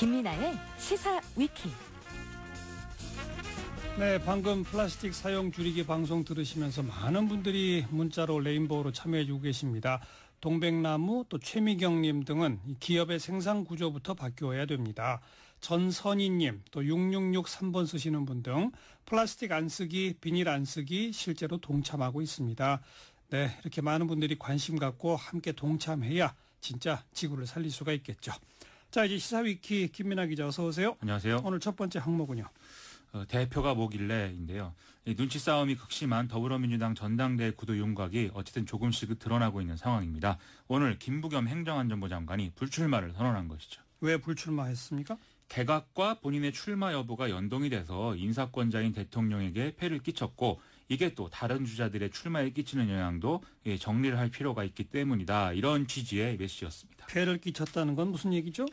김민아의 시사위키. 네, 방금 플라스틱 사용 줄이기 방송 들으시면서 많은 분들이 문자로 레인보우로 참여해주고 계십니다. 동백나무 또 최미경님 등은 기업의 생산 구조부터 바뀌어야 됩니다. 전선희님 또 6663번 쓰시는 분 등 플라스틱 안 쓰기, 비닐 안 쓰기 실제로 동참하고 있습니다. 네, 이렇게 많은 분들이 관심 갖고 함께 동참해야 진짜 지구를 살릴 수가 있겠죠. 자, 이제 시사위키 김민아 기자 어서 오세요. 안녕하세요. 오늘 첫 번째 항목은요. 대표가 뭐길래인데요. 눈치 싸움이 극심한 더불어민주당 전당대회 구도 윤곽이 어쨌든 조금씩 드러나고 있는 상황입니다. 오늘 김부겸 행정안전부 장관이 불출마를 선언한 것이죠. 왜 불출마했습니까? 개각과 본인의 출마 여부가 연동이 돼서 인사권자인 대통령에게 폐를 끼쳤고 이게 또 다른 주자들의 출마에 끼치는 영향도 정리를 할 필요가 있기 때문이다. 이런 취지의 메시지였습니다. 폐를 끼쳤다는 건 무슨 얘기죠?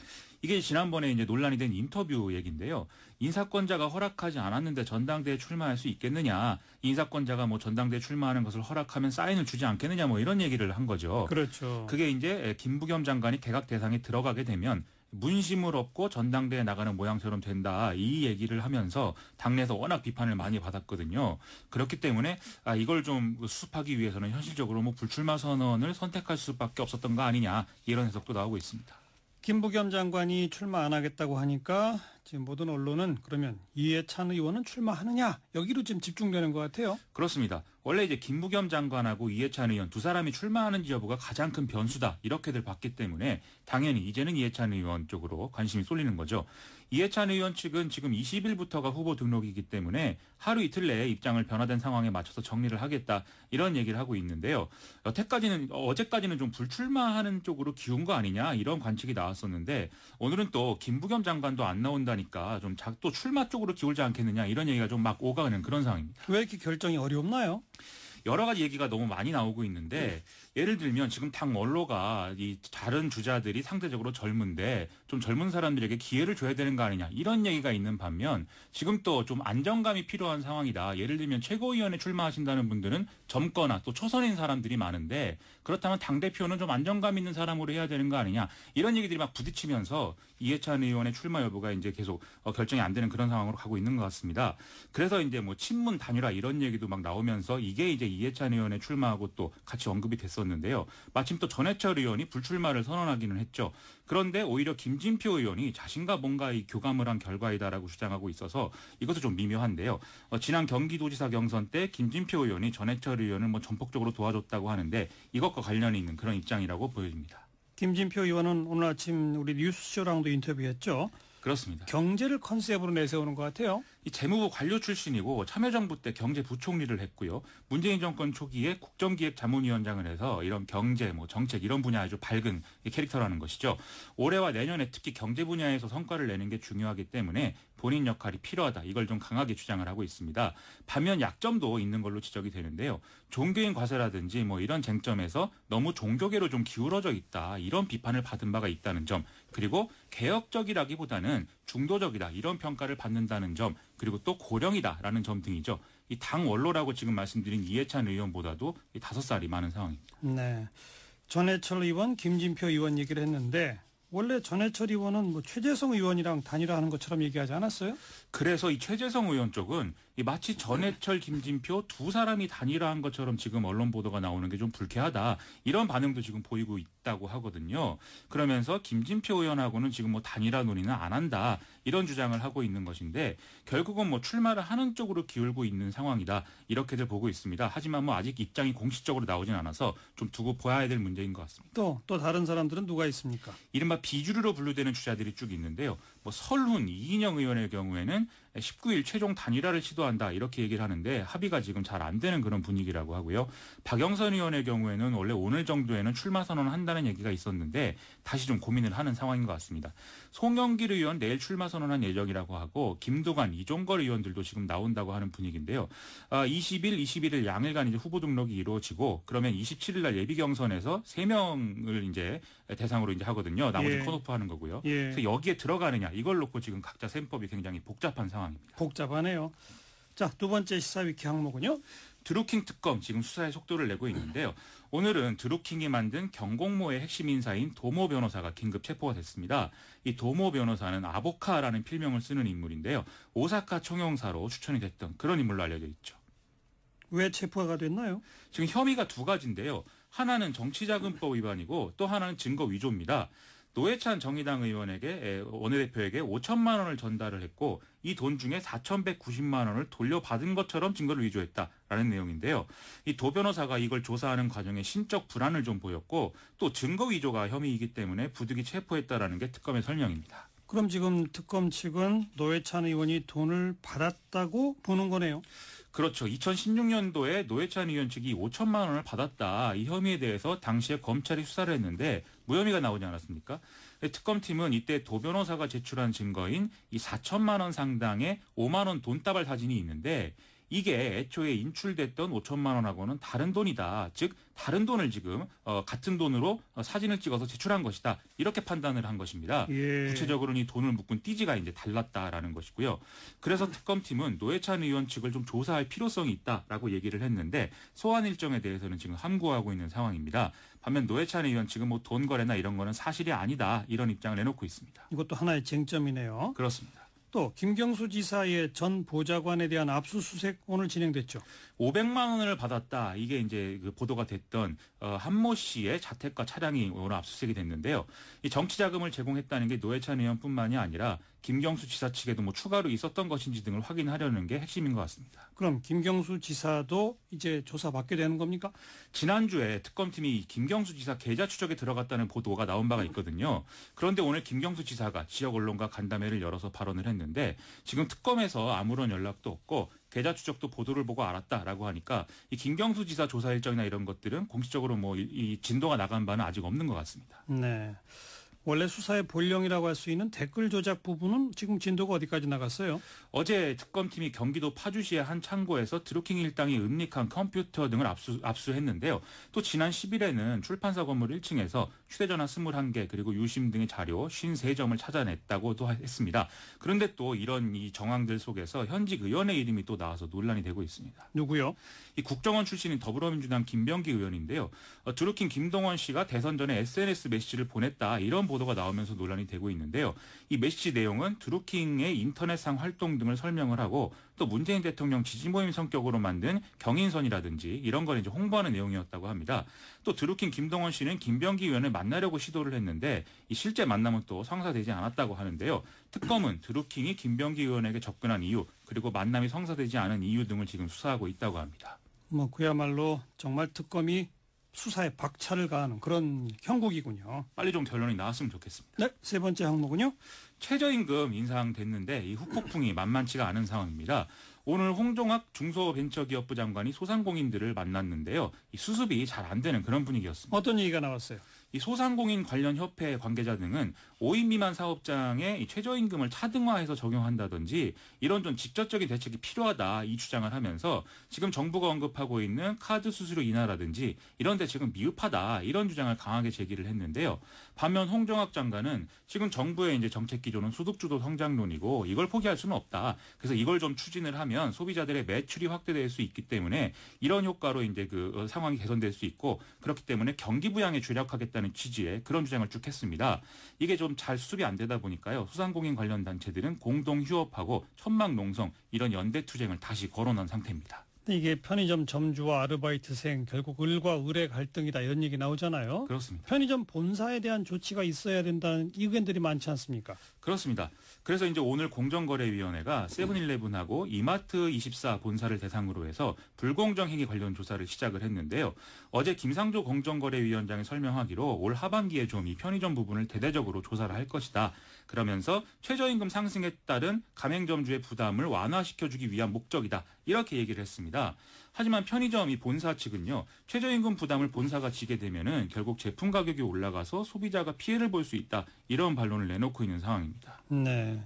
이게 지난번에 이제 논란이 된 인터뷰 얘기인데요. 인사권자가 허락하지 않았는데 전당대회 출마할 수 있겠느냐. 인사권자가 뭐 전당대회 출마하는 것을 허락하면 사인을 주지 않겠느냐 뭐 이런 얘기를 한 거죠. 그렇죠. 그게 이제 김부겸 장관이 개각 대상에 들어가게 되면 문심을 얻고 전당대회에 나가는 모양처럼 된다. 이 얘기를 하면서 당내에서 워낙 비판을 많이 받았거든요. 그렇기 때문에 이걸 좀 수습하기 위해서는 현실적으로 뭐 불출마 선언을 선택할 수밖에 없었던 거 아니냐. 이런 해석도 나오고 있습니다. 김부겸 장관이 출마 안 하겠다고 하니까 지금 모든 언론은 그러면 이해찬 의원은 출마하느냐 여기로 지금 집중되는 것 같아요. 그렇습니다. 원래 이제 김부겸 장관하고 이해찬 의원 두 사람이 출마하는지 여부가 가장 큰 변수다 이렇게들 봤기 때문에 당연히 이제는 이해찬 의원 쪽으로 관심이 쏠리는 거죠. 이해찬 의원 측은 지금 20일부터가 후보 등록이기 때문에 하루 이틀 내에 입장을 변화된 상황에 맞춰서 정리를 하겠다 이런 얘기를 하고 있는데요. 어제까지는 좀 불출마하는 쪽으로 기운 거 아니냐 이런 관측이 나왔었는데 오늘은 또 김부겸 장관도 안 나온다니까 좀 또 출마 쪽으로 기울지 않겠느냐 이런 얘기가 좀 막 오가는 그런 상황입니다. 왜 이렇게 결정이 어렵나요? 여러 가지 얘기가 너무 많이 나오고 있는데 예를 들면 지금 당 원로가 이 다른 주자들이 상대적으로 젊은데 좀 젊은 사람들에게 기회를 줘야 되는 거 아니냐 이런 얘기가 있는 반면 지금 또 좀 안정감이 필요한 상황이다. 예를 들면 최고위원에 출마하신다는 분들은 젊거나 또 초선인 사람들이 많은데 그렇다면 당대표는 좀 안정감 있는 사람으로 해야 되는 거 아니냐 이런 얘기들이 막 부딪히면서 이해찬 의원의 출마 여부가 이제 계속 결정이 안 되는 그런 상황으로 가고 있는 것 같습니다. 그래서 이제 뭐 친문 단일화 이런 얘기도 막 나오면서 이게 이제 이해찬 의원의 출마하고 또 같이 언급이 됐었는데요. 마침 또 전해철 의원이 불출마를 선언하기는 했죠. 그런데 오히려 김진표 의원이 자신과 뭔가 이 교감을 한 결과이다라고 주장하고 있어서 이것도 좀 미묘한데요. 지난 경기도지사 경선 때 김진표 의원이 전해철 의원을 뭐 전폭적으로 도와줬다고 하는데 이것과 관련이 있는 그런 입장이라고 보여집니다. 김진표 의원은 오늘 아침 우리 뉴스쇼랑도 인터뷰했죠. 그렇습니다. 경제를 컨셉으로 내세우는 것 같아요. 이 재무부 관료 출신이고 참여정부 때 경제부총리를 했고요. 문재인 정권 초기에 국정기획자문위원장을 해서 이런 경제, 뭐 정책 이런 분야 아주 밝은 캐릭터라는 것이죠. 올해와 내년에 특히 경제 분야에서 성과를 내는 게 중요하기 때문에 본인 역할이 필요하다. 이걸 좀 강하게 주장을 하고 있습니다. 반면 약점도 있는 걸로 지적이 되는데요. 종교인 과세라든지 뭐 이런 쟁점에서 너무 종교계로 좀 기울어져 있다. 이런 비판을 받은 바가 있다는 점. 그리고 개혁적이라기보다는 중도적이다. 이런 평가를 받는다는 점. 그리고 또 고령이다라는 점 등이죠. 이 당 원로라고 지금 말씀드린 이해찬 의원보다도 5살이 많은 상황입니다. 네. 전해철 의원, 김진표 의원 얘기를 했는데 원래 전해철 의원은 뭐 최재성 의원이랑 단일화하는 것처럼 얘기하지 않았어요? 그래서 이 최재성 의원 쪽은 마치 전해철, 김진표 두 사람이 단일화한 것처럼 지금 언론 보도가 나오는 게 좀 불쾌하다. 이런 반응도 지금 보이고 있다고 하거든요. 그러면서 김진표 의원하고는 지금 뭐 단일화 논의는 안 한다. 이런 주장을 하고 있는 것인데 결국은 뭐 출마를 하는 쪽으로 기울고 있는 상황이다. 이렇게들 보고 있습니다. 하지만 뭐 아직 입장이 공식적으로 나오진 않아서 좀 두고 봐야 될 문제인 것 같습니다. 또 다른 사람들은 누가 있습니까? 이른바 비주류로 분류되는 주자들이 쭉 있는데요. 뭐 설훈, 이인영 의원의 경우에는 19일 최종 단일화를 시도한다 이렇게 얘기를 하는데 합의가 지금 잘 안 되는 그런 분위기라고 하고요. 박영선 의원의 경우에는 원래 오늘 정도에는 출마 선언을 한다는 얘기가 있었는데 다시 좀 고민을 하는 상황인 것 같습니다. 송영길 의원 내일 출마 선언한 예정이라고 하고 김두관, 이종걸 의원들도 지금 나온다고 하는 분위기인데요. 20일, 21일 양일간 이제 후보 등록이 이루어지고 그러면 27일 날 예비 경선에서 3명을 이제 대상으로 이제 하거든요. 나머지 컷오프하는 거고요. 그래서 여기에 들어가느냐 이걸 놓고 지금 각자 셈법이 굉장히 복잡한 상황입니다. 복잡하네요. 자, 두 번째 시사위키 항목은요. 드루킹 특검 지금 수사에 속도를 내고 있는데요. 오늘은 드루킹이 만든 경공모의 핵심 인사인 도모 변호사가 긴급 체포가 됐습니다. 이 도모 변호사는 아보카라는 필명을 쓰는 인물인데요. 오사카 총영사로 추천이 됐던 그런 인물로 알려져 있죠. 왜 체포가 됐나요? 지금 혐의가 두 가지인데요. 하나는 정치자금법 위반이고 또 하나는 증거 위조입니다. 노회찬 정의당 의원에게 원내대표에게 5천만 원을 전달을 했고 이 돈 중에 4,190만 원을 돌려받은 것처럼 증거를 위조했다라는 내용인데요. 이 도 변호사가 이걸 조사하는 과정에 신적 불안을 좀 보였고 또 증거 위조가 혐의이기 때문에 부득이 체포했다라는 게 특검의 설명입니다. 그럼 지금 특검 측은 노회찬 의원이 돈을 받았다고 보는 거네요. 그렇죠. 2016년도에 노회찬 의원 측이 5천만 원을 받았다. 이 혐의에 대해서 당시에 검찰이 수사를 했는데 무혐의가 나오지 않았습니까? 특검팀은 이때 도 변호사가 제출한 증거인 이 4천만 원 상당의 5만 원 돈다발 사진이 있는데 이게 애초에 인출됐던 5천만 원하고는 다른 돈이다. 즉 다른 돈을 지금 같은 돈으로 사진을 찍어서 제출한 것이다. 이렇게 판단을 한 것입니다. 예. 구체적으로는 이 돈을 묶은 띠지가 이제 달랐다라는 것이고요. 그래서 특검팀은 노회찬 의원 측을 좀 조사할 필요성이 있다라고 얘기를 했는데 소환 일정에 대해서는 지금 함구하고 있는 상황입니다. 반면 노회찬 의원 측은 뭐 돈 거래나 이런 거는 사실이 아니다. 이런 입장을 내놓고 있습니다. 이것도 하나의 쟁점이네요. 그렇습니다. 또 김경수 지사의 전 보좌관에 대한 압수수색 오늘 진행됐죠. 500만 원을 받았다. 이게 이제 그 보도가 됐던 한모 씨의 자택과 차량이 오늘 압수수색이 됐는데요. 이 정치 자금을 제공했다는 게 노회찬 의원뿐만이 아니라 김경수 지사 측에도 뭐 추가로 있었던 것인지 등을 확인하려는 게 핵심인 것 같습니다. 그럼 김경수 지사도 이제 조사받게 되는 겁니까? 지난주에 특검팀이 김경수 지사 계좌 추적에 들어갔다는 보도가 나온 바가 있거든요. 그런데 오늘 김경수 지사가 지역 언론과 간담회를 열어서 발언을 했는데 지금 특검에서 아무런 연락도 없고 계좌 추적도 보도를 보고 알았다라고 하니까 이 김경수 지사 조사 일정이나 이런 것들은 공식적으로 뭐 이 진도가 나간 바는 아직 없는 것 같습니다. 네. 원래 수사의 본령이라고 할 수 있는 댓글 조작 부분은 지금 진도가 어디까지 나갔어요? 어제 특검팀이 경기도 파주시의 한 창고에서 드루킹 일당이 은닉한 컴퓨터 등을 압수했는데요. 또 지난 10일에는 출판사 건물 1층에서 휴대전화 21개 그리고 유심 등의 자료 53점을 찾아냈다고도 했습니다. 그런데 또 이런 이 정황들 속에서 현직 의원의 이름이 또 나와서 논란이 되고 있습니다. 누구요? 이 국정원 출신인 더불어민주당 김병기 의원인데요. 드루킹 김동원 씨가 대선 전에 SNS 메시지를 보냈다 이런 보도가 나오면서 논란이 되고 있는데요. 이 메시지 내용은 드루킹의 인터넷상 활동 등을 설명을 하고 또 문재인 대통령 지지 모임 성격으로 만든 경인선이라든지 이런 걸 이제 홍보하는 내용이었다고 합니다. 또 드루킹 김동원 씨는 김병기 의원을 만나려고 시도를 했는데 이 실제 만남은 또 성사되지 않았다고 하는데요. 특검은 드루킹이 김병기 의원에게 접근한 이유 그리고 만남이 성사되지 않은 이유 등을 지금 수사하고 있다고 합니다. 뭐 그야말로 정말 특검이 수사에 박차를 가하는 그런 형국이군요. 빨리 좀 결론이 나왔으면 좋겠습니다. 네, 세 번째 항목은요. 최저임금 인상됐는데 이 후폭풍이 만만치가 않은 상황입니다. 오늘 홍종학 중소벤처기업부 장관이 소상공인들을 만났는데요. 이 수습이 잘 안 되는 그런 분위기였습니다. 어떤 얘기가 나왔어요? 이 소상공인 관련 협회 관계자 등은 5인 미만 사업장에 이 최저임금을 차등화해서 적용한다든지 이런 좀 직접적인 대책이 필요하다 이 주장을 하면서 지금 정부가 언급하고 있는 카드 수수료 인하라든지 이런 대책은 미흡하다 이런 주장을 강하게 제기를 했는데요. 반면 홍종학 장관은 지금 정부의 이제 정책 기조는 소득주도 성장론이고 이걸 포기할 수는 없다. 그래서 이걸 좀 추진을 하면 소비자들의 매출이 확대될 수 있기 때문에 이런 효과로 이제 그 상황이 개선될 수 있고 그렇기 때문에 경기 부양에 주력하겠다는 취지의 그런 주장을 쭉 했습니다. 이게 좀 잘 수습이 안 되다 보니까요. 소상공인 관련 단체들은 공동 휴업하고 천막농성 이런 연대 투쟁을 다시 거론한 상태입니다. 이게 편의점 점주와 아르바이트생 결국 을과 을의 갈등이다 이런 얘기 나오잖아요. 그렇습니다. 편의점 본사에 대한 조치가 있어야 된다는 의견들이 많지 않습니까? 그렇습니다. 그래서 이제 오늘 공정거래위원회가 세븐일레븐하고 이마트24 본사를 대상으로 해서 불공정 행위 관련 조사를 시작을 했는데요. 어제 김상조 공정거래위원장이 설명하기로 올 하반기에 좀 이 편의점 부분을 대대적으로 조사를 할 것이다. 그러면서 최저임금 상승에 따른 가맹점주의 부담을 완화시켜주기 위한 목적이다. 이렇게 얘기를 했습니다. 하지만 편의점 이 본사 측은요. 최저임금 부담을 본사가 지게 되면은 결국 제품 가격이 올라가서 소비자가 피해를 볼 수 있다. 이런 반론을 내놓고 있는 상황입니다. 네.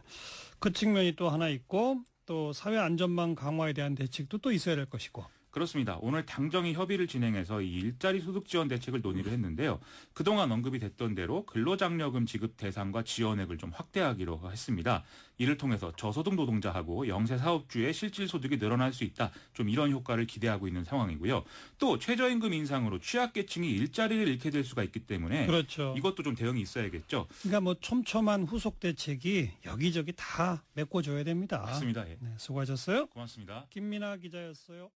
그 측면이 또 하나 있고 또 사회 안전망 강화에 대한 대책도 또 있어야 될 것이고. 그렇습니다. 오늘 당정이 협의를 진행해서 이 일자리 소득 지원 대책을 논의를 했는데요. 그동안 언급이 됐던 대로 근로장려금 지급 대상과 지원액을 좀 확대하기로 했습니다. 이를 통해서 저소득 노동자하고 영세 사업주의 실질 소득이 늘어날 수 있다. 좀 이런 효과를 기대하고 있는 상황이고요. 또 최저임금 인상으로 취약계층이 일자리를 잃게 될 수가 있기 때문에 그렇죠. 이것도 좀 대응이 있어야겠죠. 그러니까 뭐 촘촘한 후속 대책이 여기저기 다 메꿔줘야 됩니다. 맞습니다. 예. 네, 수고하셨어요. 고맙습니다. 김민아 기자였어요.